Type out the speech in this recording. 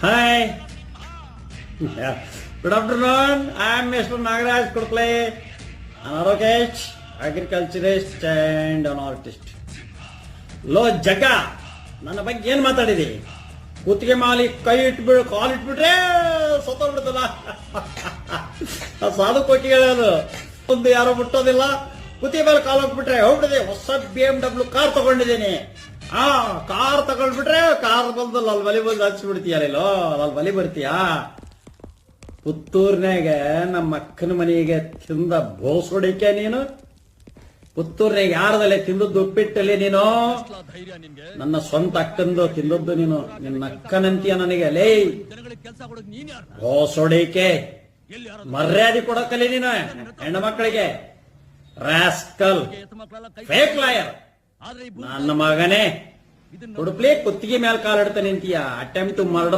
Hi. Good afternoon. I am Mr. Nagaraj Kurkle, an advocate, agriculturist and an artist. ಲೋ ಜಗ್ಗ, ನನ್ನ ಬಗ್ಗೆ ಏನ್ ಮಾತಾಡಿದಿ? ಕುತ್ತಿಗೆ ಮಾಲಿ ಕೈ ಇಟ್ಬಿಡು, ಕಾಲು ಇಟ್ಬಿಟ್ರೆ ಸತ್ತೋಗ್ಬಿಡ್ತಲ್ಲ. ಸಾಧು ಕೋಟಿ ಹೇಳೋದು ಒಂದು ಯಾರೋ ಮುಟ್ಟೋದಿಲ್ಲ. ಕುತ್ತಿಗೆ ಮೇಲೆ ಕಾಲು ಹೋಗ್ಬಿಟ್ರೆ ಹೋಗ್ಬಿಟ್ಟಿದೆ. ಹೊಸ BMW ಕಾರ್ ತಗೊಂಡಿದ್ದೀನಿ. ಕಾರ್ ತಗೊಂಡ್ಬಿಟ್ರೆ ಕಾರ್ ಬಂದು ಅಲ್ಲಿ ಬಲಿ ಬಂದು ಹಚ್ಚಿಬಿಡ್ತೀಯಲ್ಲೋ, ಅಲ್ಲಿ ಬಲಿ ಬರ್ತೀಯಾ? ಪುತ್ತೂರ್ನಾಗ ನಮ್ಮ ಅಕ್ಕನ ಮನೆಗೆ ತಿಂದ ಬೋಸೋಡಿಕೆ ನೀನು. ಪುತ್ತೂರ್ನಾಗ ಯಾರದಲ್ಲೇ ತಿಂದದ್ದು ಉಪ್ಪಿಟ್ಟಲ್ಲಿ ನೀನು. ನನ್ನ ಸ್ವಂತ ಅಕ್ಕಂದು ತಿಂದದ್ದು ನೀನು. ನಿನ್ನ ಅಕ್ಕನಂತೀಯ ನನಗೆ ಲೇ ಬೋಸೋಡಿಕೆ. ಮರ್ಯಾದೆ ಕೊಡಕಲ್ಲಿ ನೀನು ಹೆಣ್ಣು ಮಕ್ಕಳಿಗೆ. Rascal, fake lawyer. ನನ್ನ ಮಗನೇ ಕುಡುಪ್ಲಿ ಕುತ್ತಿಗೆ ಮೇಲೆ ಕಾಲಿಡ್ತಾನೆ ನಿಂತೀಯ. Attempt to murder